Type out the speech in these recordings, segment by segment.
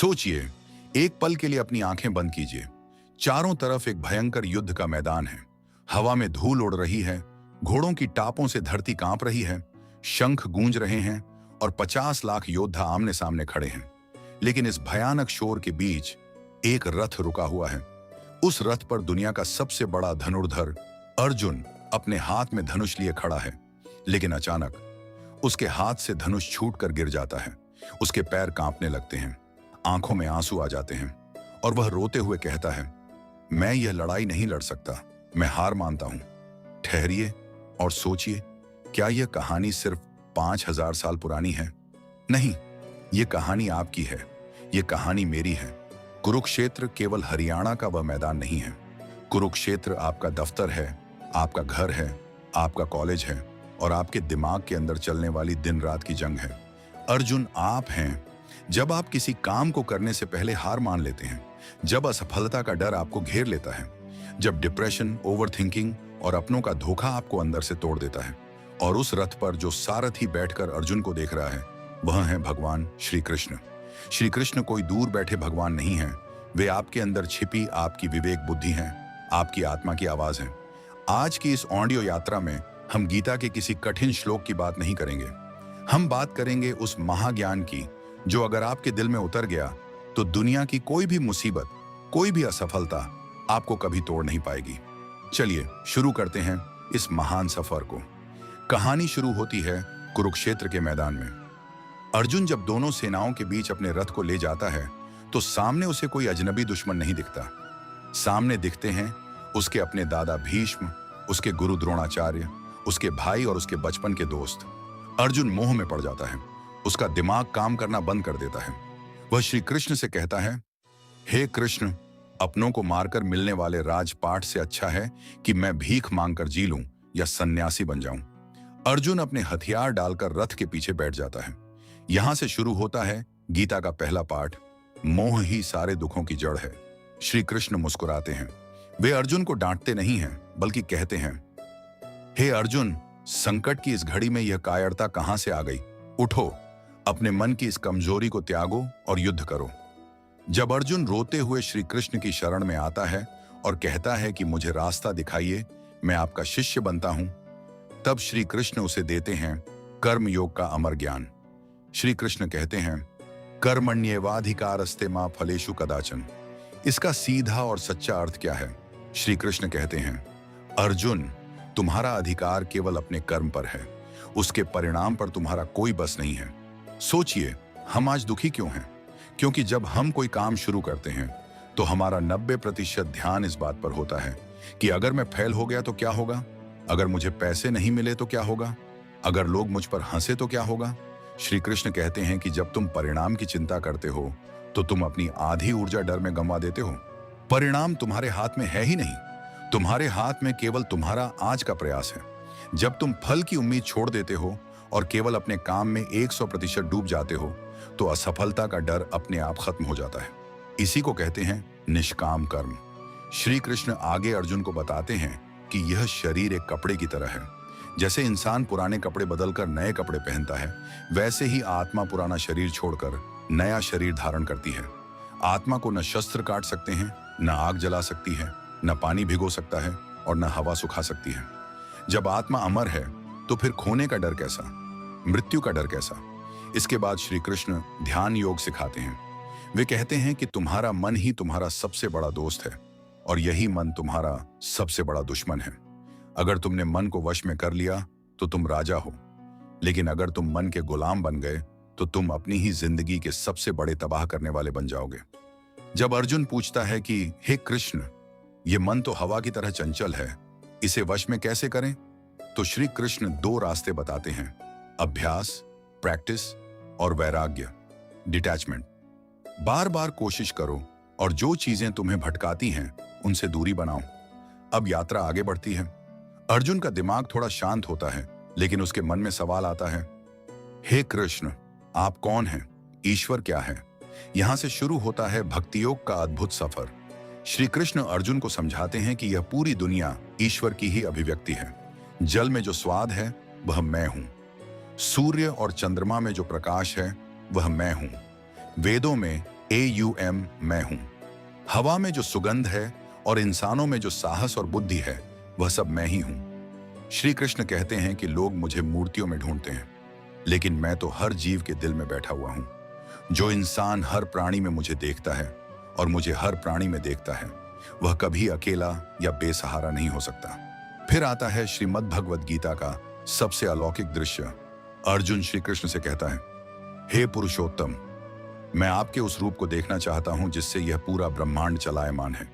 सोचिए, एक पल के लिए अपनी आंखें बंद कीजिए। चारों तरफ एक भयंकर युद्ध का मैदान है। हवा में धूल उड़ रही है, घोड़ों की टापों से धरती कांप रही है, शंख गूंज रहे हैं और 50 लाख योद्धा आमने सामने खड़े हैं। लेकिन इस भयानक शोर के बीच एक रथ रुका हुआ है। उस रथ पर दुनिया का सबसे बड़ा धनुर्धर अर्जुन अपने हाथ में धनुष लिए खड़ा है। लेकिन अचानक उसके हाथ से धनुष छूटकर गिर जाता है। उसके पैर कांपने लगते हैं, आंखों में आंसू आ जाते हैं और वह रोते हुए कहता है, मैं यह लड़ाई नहीं लड़ सकता, मैं हार मानता हूं। ठहरिए और सोचिए, क्या यह कहानी सिर्फ 5000 साल पुरानी है? नहीं, यह कहानी आपकी है, यह कहानी मेरी है। कुरुक्षेत्र केवल हरियाणा का वह मैदान नहीं है। कुरुक्षेत्र आपका दफ्तर है, आपका घर है, आपका कॉलेज है और आपके दिमाग के अंदर चलने वाली दिन रात की जंग है। अर्जुन आप हैं। जब आप किसी काम को करने से पहले हार मान लेते हैं, जब असफलता का डर आपको घेर लेता है, जब डिप्रेशन, ओवरथिंकिंग और अपनों का धोखा आपको अंदर से तोड़ देता है। और उस रथ पर जो सारथी बैठकर अर्जुन को देख रहा है, वह है भगवान श्री कृष्ण। श्री कृष्ण कोई दूर बैठे भगवान नहीं है, वे आपके अंदर छिपी आपकी विवेक बुद्धि हैं, आपकी आत्मा की आवाज है। आज की इस ऑडियो यात्रा में हम गीता के किसी कठिन श्लोक की बात नहीं करेंगे। हम बात करेंगे उस महाज्ञान की जो अगर आपके दिल में उतर गया तो दुनिया की कोई भी मुसीबत, कोई भी असफलता आपको कभी तोड़ नहीं पाएगी। चलिए शुरू करते हैं इस महान सफर को। कहानी शुरू होती है कुरुक्षेत्र के मैदान में। अर्जुन जब दोनों सेनाओं के बीच अपने रथ को ले जाता है तो सामने उसे कोई अजनबी दुश्मन नहीं दिखता। सामने दिखते हैं उसके अपने दादा भीष्म, उसके गुरु द्रोणाचार्य, उसके भाई और उसके बचपन के दोस्त। अर्जुन मोह में पड़ जाता है, उसका दिमाग काम करना बंद कर देता है। वह श्री कृष्ण से कहता है, हे कृष्ण, अपनों को मारकर मिलने वाले राजपाट से अच्छा है कि मैं भीख मांगकर जी लूं या सन्यासी बन जाऊं। अर्जुन अपने हथियार डालकर रथ के पीछे बैठ जाता है। यहां से शुरू होता है गीता का पहला पाठ, मोह ही सारे दुखों की जड़ है। श्री कृष्ण मुस्कुराते हैं। वे अर्जुन को डांटते नहीं हैं, बल्कि कहते हैं, हे अर्जुन, संकट की इस घड़ी में यह कायरता कहां से आ गई? उठो, अपने मन की इस कमजोरी को त्यागो और युद्ध करो। जब अर्जुन रोते हुए श्री कृष्ण की शरण में आता है और कहता है कि मुझे रास्ता दिखाइए, मैं आपका शिष्य बनता हूं, तब श्री कृष्ण उसे देते हैं कर्म योग का अमर ज्ञान। श्री कृष्ण कहते हैं, कर्मण्येवाधिकारस्ते मा फलेषु कदाचन। इसका सीधा और सच्चा अर्थ क्या है? श्री कृष्ण कहते हैं, अर्जुन, तुम्हारा अधिकार केवल अपने कर्म पर है, उसके परिणाम पर तुम्हारा कोई बस नहीं है। सोचिए, हम आज दुखी क्यों हैं? क्योंकि जब हम कोई काम शुरू करते हैं तो हमारा 90% ध्यान इस बात पर होता है कि अगर मैं फेल हो गया तो क्या होगा, अगर मुझे पैसे नहीं मिले तो क्या होगा, अगर लोग मुझ पर हंसे तो क्या होगा। श्री कृष्ण कहते हैं कि जब तुम परिणाम की चिंता करते हो तो तुम अपनी आधी ऊर्जा डर में गंवा देते हो। परिणाम तुम्हारे हाथ में है ही नहीं, तुम्हारे हाथ में केवल तुम्हारा आज का प्रयास है। जब तुम फल की उम्मीद छोड़ देते हो और केवल अपने काम में 100% डूब जाते हो तो असफलता का डर अपने आप खत्म हो जाता है। इसी को कहते हैं निष्काम कर्म। श्री कृष्ण आगे अर्जुन को बताते हैं कि यह शरीर एक कपड़े की तरह है। जैसे इंसान पुराने कपड़े बदलकर नए कपड़े पहनता है, वैसे ही आत्मा पुराना शरीर छोड़कर नया शरीर धारण करती है। आत्मा को न शस्त्र काट सकते हैं, न आग जला सकती है, न पानी भिगो सकता है और न हवा सुखा सकती है। जब आत्मा अमर है तो फिर खोने का डर कैसा, मृत्यु का डर कैसा? इसके बाद श्री कृष्ण ध्यान योग सिखाते हैं। वे कहते हैं कि तुम्हारा मन ही तुम्हारा सबसे बड़ा दोस्त है और यही मन तुम्हारा सबसे बड़ा दुश्मन है। अगर तुमने मन को वश में कर लिया तो तुम राजा हो, लेकिन अगर तुम मन के गुलाम बन गए तो तुम अपनी ही जिंदगी के सबसे बड़े तबाह करने वाले बन जाओगे। जब अर्जुन पूछता है कि हे कृष्ण, ये मन तो हवा की तरह चंचल है, इसे वश में कैसे करें? तो श्री कृष्ण 2 रास्ते बताते हैं, अभ्यास, प्रैक्टिस और वैराग्य, डिटैचमेंट। बार बार कोशिश करो और जो चीजें तुम्हें भटकाती हैं उनसे दूरी बनाओ। अब यात्रा आगे बढ़ती है। अर्जुन का दिमाग थोड़ा शांत होता है, लेकिन उसके मन में सवाल आता है, हे कृष्ण, आप कौन हैं? ईश्वर क्या है? यहां से शुरू होता है भक्ति योग का अद्भुत सफर। श्री कृष्ण अर्जुन को समझाते हैं कि यह पूरी दुनिया ईश्वर की ही अभिव्यक्ति है। जल में जो स्वाद है वह मैं हूं, सूर्य और चंद्रमा में जो प्रकाश है वह मैं हूं, वेदों में AUM मैं हूं। हवा में जो सुगंध है और इंसानों में जो साहस और बुद्धि है, वह सब मैं ही हूं। श्री कृष्ण कहते हैं कि लोग मुझे मूर्तियों में ढूंढते हैं, लेकिन मैं तो हर जीव के दिल में बैठा हुआ हूं। जो इंसान हर प्राणी में मुझे देखता है और मुझे हर प्राणी में देखता है, वह कभी अकेला या बेसहारा नहीं हो सकता। फिर आता है श्रीमद् भगवद गीता का सबसे अलौकिक दृश्य। अर्जुन श्री कृष्ण से कहता है, हे पुरुषोत्तम, मैं आपके उस रूप को देखना चाहता हूं जिससे यह पूरा ब्रह्मांड चलायमान है।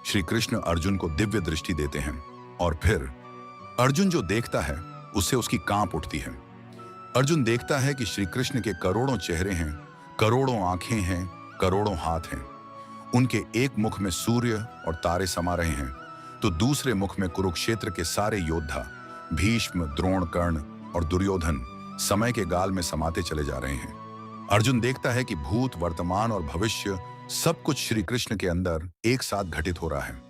श्री कृष्ण अर्जुन को दिव्य दृष्टि देते हैं और फिर अर्जुन जो देखता है उससे उसकी कांप उठती है। अर्जुन देखता है कि श्री कृष्ण के करोड़ों चेहरे हैं, करोड़ों आंखें हैं, करोड़ों हाथ हैं। उनके एक मुख में सूर्य और तारे समा रहे हैं, तो दूसरे मुख में कुरुक्षेत्र के सारे योद्धा भीष्म, द्रोण, कर्ण और दुर्योधन समय के गाल में समाते चले जा रहे हैं। अर्जुन देखता है कि भूत, वर्तमान और भविष्य सब कुछ श्री कृष्ण के अंदर एक साथ घटित हो रहा है।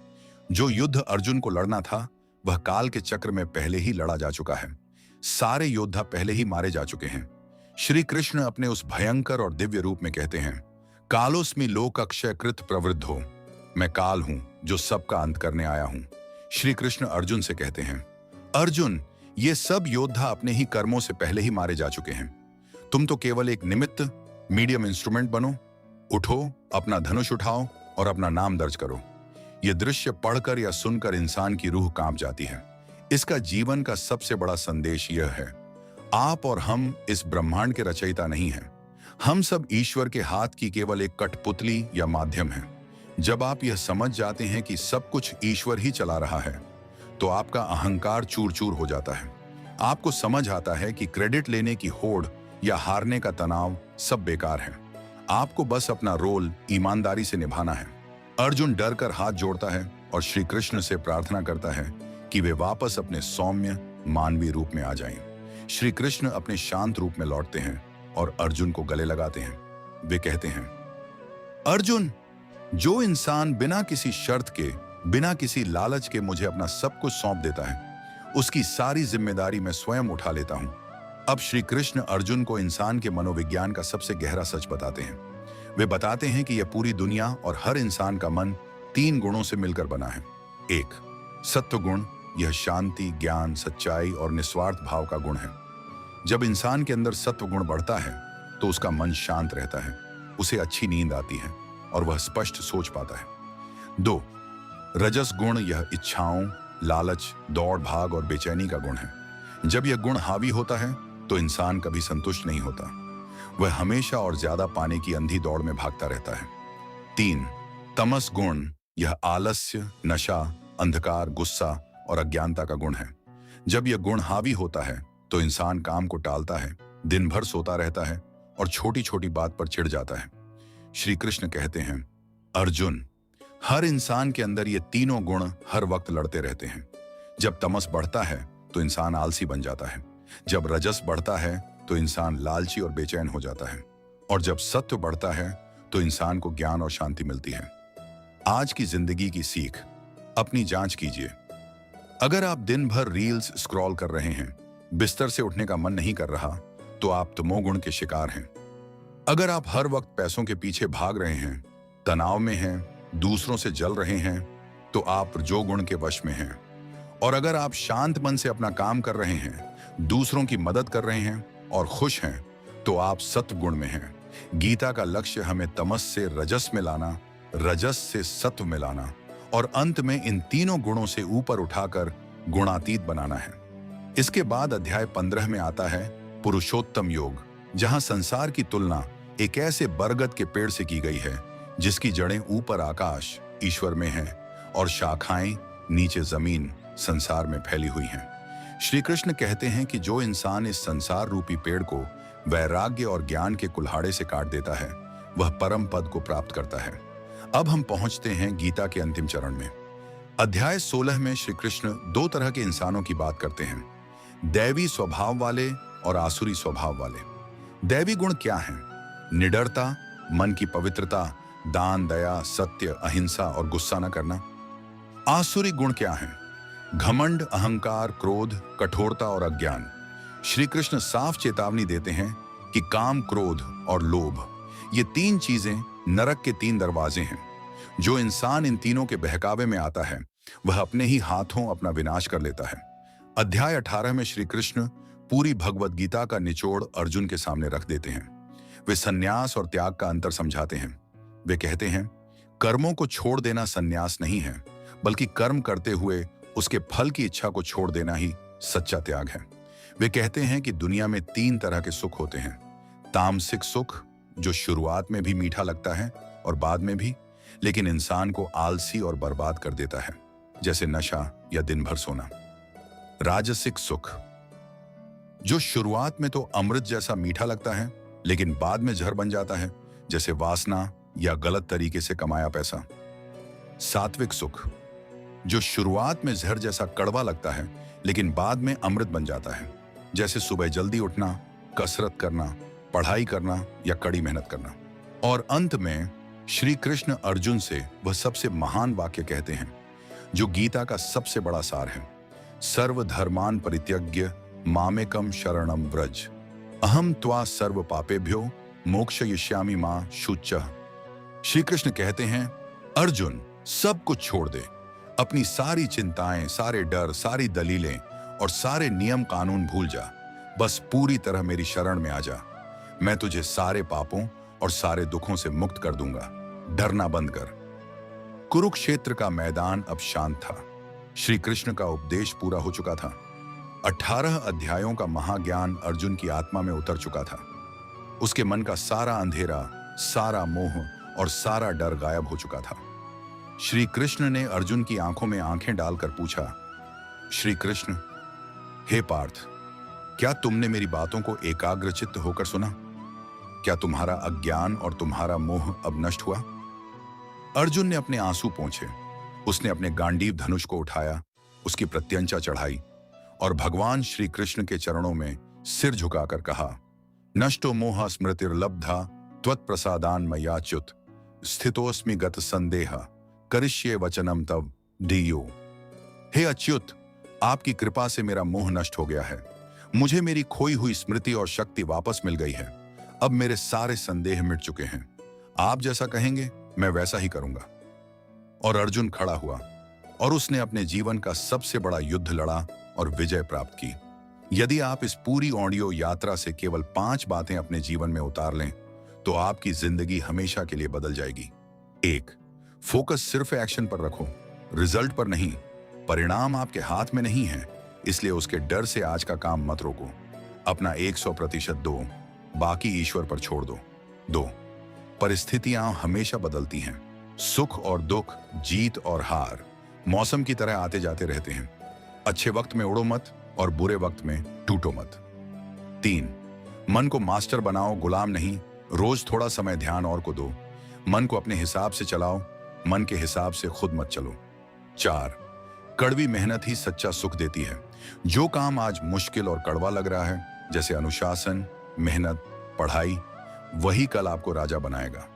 जो युद्ध अर्जुन को लड़ना था, वह काल के चक्र में पहले ही लड़ा जा चुका है। सारे योद्धा पहले ही मारे जा चुके हैं। श्री कृष्ण अपने उस भयंकर और दिव्य रूप में कहते हैं, कालोस्मि लोक अक्षय कृत प्रवृद्धो, मैं काल हूं जो सबका अंत करने आया हूं। श्री कृष्ण अर्जुन से कहते हैं, अर्जुन, ये सब योद्धा अपने ही कर्मों से पहले ही मारे जा चुके हैं। तुम तो केवल एक निमित्त, मीडियम इंस्ट्रूमेंट बनो। उठो, अपना धनुष उठाओ और अपना नाम दर्ज करो। यह दृश्य पढ़कर या सुनकर इंसान की रूह कांप जाती है। इसका जीवन का सबसे बड़ा संदेश यह है, आप और हम इस ब्रह्मांड के रचयिता नहीं हैं। हम सब ईश्वर के हाथ की केवल एक कठपुतली या माध्यम हैं। जब आप यह समझ जाते हैं कि सब कुछ ईश्वर ही चला रहा है, तो आपका अहंकार चूर चूर हो जाता है। आपको समझ आता है कि क्रेडिट लेने की होड़ या हारने का तनाव सब बेकार है। आपको बस अपना रोल ईमानदारी से निभाना है। अर्जुन डर कर हाथ जोड़ता है और श्री कृष्ण से प्रार्थना करता है कि वे वापस अपने सौम्य मानवीय रूप में आ जाएं। श्री कृष्ण अपने शांत रूप में लौटते हैं और अर्जुन को गले लगाते हैं। वे कहते हैं, अर्जुन, जो इंसान बिना किसी शर्त के, बिना किसी लालच के मुझे अपना सब कुछ सौंप देता है, उसकी सारी जिम्मेदारी मैं स्वयं उठा लेता हूं। अब श्री कृष्ण अर्जुन को इंसान के मनोविज्ञान का सबसे गहरा सच बताते हैं। वे बताते हैं कि यह पूरी दुनिया और हर इंसान का मन 3 गुणों से मिलकर बना है। 1, सत्व गुण, यह शांति, ज्ञान, सच्चाई और निस्वार्थ भाव का गुण है। जब इंसान के अंदर सत्व गुण बढ़ता है तो उसका मन शांत रहता है, उसे अच्छी नींद आती है और वह स्पष्ट सोच पाता है। 2, रजस गुण, यह इच्छाओं, लालच, दौड़ भाग और बेचैनी का गुण है। जब यह गुण हावी होता है तो इंसान कभी संतुष्ट नहीं होता, वह हमेशा और ज्यादा पाने की अंधी दौड़ में भागता रहता है। 3, तमस गुण, यह आलस्य, नशा, अंधकार, गुस्सा और अज्ञानता का गुण है। जब यह गुण हावी होता है तो इंसान काम को टालता है, दिन भर सोता रहता है और छोटी छोटी बात पर चिढ़ जाता है। श्री कृष्ण कहते हैं, अर्जुन, हर इंसान के अंदर ये तीनों गुण हर वक्त लड़ते रहते हैं। जब तमस बढ़ता है तो इंसान आलसी बन जाता है, जब रजस बढ़ता है तो इंसान लालची और बेचैन हो जाता है, और जब सत्व बढ़ता है तो इंसान को ज्ञान और शांति मिलती है। आज की जिंदगी की सीख, अपनी जांच कीजिए। अगर आप दिन भर रील्स स्क्रॉल कर रहे हैं, बिस्तर से उठने का मन नहीं कर रहा, तो आप तमोगुण के शिकार हैं। अगर आप हर वक्त पैसों के पीछे भाग रहे हैं, तनाव में हैं, दूसरों से जल रहे हैं, तो आप रजोगुण के वश में हैं। और अगर आप शांत मन से अपना काम कर रहे हैं, दूसरों की मदद कर रहे हैं और खुश हैं, तो आप सत्व गुण में हैं। गीता का लक्ष्य हमें तमस से रजस में लाना, रजस से सत्व में लाना और अंत में इन तीनों गुणों से ऊपर उठाकर गुणातीत बनाना है। इसके बाद अध्याय 15 में आता है पुरुषोत्तम योग, जहां संसार की तुलना एक ऐसे बरगद के पेड़ से की गई है जिसकी जड़ें ऊपर आकाश ईश्वर में हैं और शाखाएं नीचे जमीन संसार में फैली हुई हैं। श्री कृष्ण कहते हैं कि जो इंसान इस संसार रूपी पेड़ को वैराग्य और ज्ञान के कुल्हाड़े से काट देता है, वह परम पद को प्राप्त करता है। अब हम पहुंचते हैं गीता के अंतिम चरण में। अध्याय 16 में श्री कृष्ण 2 तरह के इंसानों की बात करते हैं, दैवी स्वभाव वाले और आसुरी स्वभाव वाले। दैवी गुण क्या हैं? निडरता, मन की पवित्रता, दान, दया, सत्य, अहिंसा और गुस्सा न करना। आसुरी गुण क्या हैं? घमंड, अहंकार, क्रोध, कठोरता और अज्ञान। श्री कृष्ण साफ चेतावनी देते हैं कि काम, क्रोध और लोभ, ये तीन चीजें नरक के तीन दरवाजे हैं। जो इंसान इन तीनों के बहकावे में आता है वह अपने ही हाथों अपना विनाश कर लेता है। अध्याय 18 में श्री कृष्ण पूरी भगवत गीता का निचोड़ अर्जुन के सामने रख देते हैं। वे सन्यास और त्याग का अंतर समझाते हैं। वे कहते हैं, कर्मों को छोड़ देना सन्यास नहीं है, बल्कि कर्म करते हुए उसके फल की इच्छा को छोड़ देना ही सच्चा त्याग है। वे कहते हैं कि दुनिया में तीन तरह के सुख होते हैं। तामसिक सुख, जो शुरुआत में भी मीठा लगता है और बाद में भी, लेकिन इंसान को आलसी और बर्बाद कर देता है, जैसे नशा या दिन भर सोना। राजसिक सुख, जो शुरुआत में तो अमृत जैसा मीठा लगता है, लेकिन बाद में जहर बन जाता है, जैसे वासना या गलत तरीके से कमाया पैसा। सात्विक सुख, जो शुरुआत में जहर जैसा कड़वा लगता है, लेकिन बाद में अमृत बन जाता है, जैसे सुबह जल्दी उठना, कसरत करना, पढ़ाई करना या कड़ी मेहनत करना। और अंत में श्री कृष्ण अर्जुन से वह सबसे महान वाक्य कहते हैं, जो गीता का सबसे बड़ा सार है। सर्वधर्मान परित्यज्य मामेकम शरणम व्रज, अहम त्वा सर्व पापेभ्यो मोक्षयिष्यामि मा शुचः। श्री कृष्ण कहते हैं, अर्जुन, सब कुछ छोड़ दे। अपनी सारी चिंताएं, सारे डर, सारी दलीलें और सारे नियम कानून भूल जा। बस पूरी तरह मेरी शरण में आ जा। मैं तुझे सारे पापों और सारे दुखों से मुक्त कर दूंगा। डरना बंद कर। कुरुक्षेत्र का मैदान अब शांत था। श्री कृष्ण का उपदेश पूरा हो चुका था। 18 अध्यायों का महाज्ञान अर्जुन की आत्मा में उतर चुका था। उसके मन का सारा अंधेरा, सारा मोह और सारा डर गायब हो चुका था। श्री कृष्ण ने अर्जुन की आंखों में आंखें डालकर पूछा, श्री कृष्ण, हे पार्थ, क्या तुमने मेरी बातों को एकाग्रचित्त होकर सुना? क्या तुम्हारा अज्ञान और तुम्हारा मोह अब नष्ट हुआ? अर्जुन ने अपने आंसू पोंछे। उसने अपने गांडीव धनुष को उठाया, उसकी प्रत्यंचा चढ़ाई और भगवान श्री कृष्ण के चरणों में सिर झुकाकर कहा, नष्टो मोह स्मृतिर्लब्धा त्वत्प्रसादान मयाच्युत स्थितोस्मि गत संदेह करिष्ये वचनम तव डीयो। हे अच्युत, आपकी कृपा से मेरा मोह नष्ट हो गया है। मुझे मेरी खोई हुई स्मृति और शक्ति वापस मिल गई है। अब मेरे सारे संदेह मिट चुके हैं। आप जैसा कहेंगे मैं वैसा ही करूंगा। और अर्जुन खड़ा हुआ और उसने अपने जीवन का सबसे बड़ा युद्ध लड़ा और विजय प्राप्त की। यदि आप इस पूरी ऑडियो यात्रा से केवल 5 बातें अपने जीवन में उतार लें तो आपकी जिंदगी हमेशा के लिए बदल जाएगी। 1, फोकस सिर्फ एक्शन पर रखो, रिजल्ट पर नहीं। परिणाम आपके हाथ में नहीं है, इसलिए उसके डर से आज का काम मत रोको। अपना 100% दो, बाकी ईश्वर पर छोड़ दो। 2, परिस्थितियां हमेशा बदलती हैं। सुख और दुख, जीत और हार मौसम की तरह आते जाते रहते हैं। अच्छे वक्त में उड़ो मत और बुरे वक्त में टूटो मत। 3, मन को मास्टर बनाओ, गुलाम नहीं। रोज थोड़ा समय ध्यान और को दो। मन को अपने हिसाब से चलाओ, मन के हिसाब से खुद मत चलो। 4, कड़वी मेहनत ही सच्चा सुख देती है। जो काम आज मुश्किल और कड़वा लग रहा है, जैसे अनुशासन, मेहनत, पढ़ाई, वही कल आपको राजा बनाएगा।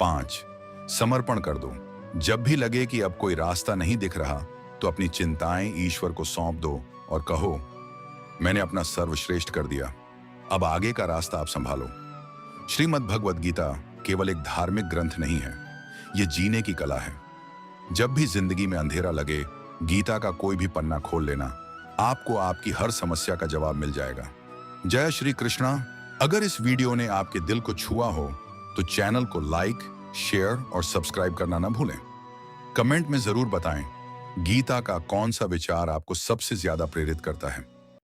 5, समर्पण कर दो। जब भी लगे कि अब कोई रास्ता नहीं दिख रहा तो अपनी चिंताएं ईश्वर को सौंप दो और कहो, मैंने अपना सर्वश्रेष्ठ कर दिया, अब आगे का रास्ता आप संभालो। श्रीमद् भगवद गीता केवल एक धार्मिक ग्रंथ नहीं है, ये जीने की कला है। जब भी जिंदगी में अंधेरा लगे, गीता का कोई भी पन्ना खोल लेना, आपको आपकी हर समस्या का जवाब मिल जाएगा। जय श्री कृष्णा। अगर इस वीडियो ने आपके दिल को छुआ हो तो चैनल को लाइक, शेयर और सब्सक्राइब करना ना भूलें। कमेंट में जरूर बताएं, गीता का कौन सा विचार आपको सबसे ज्यादा प्रेरित करता है।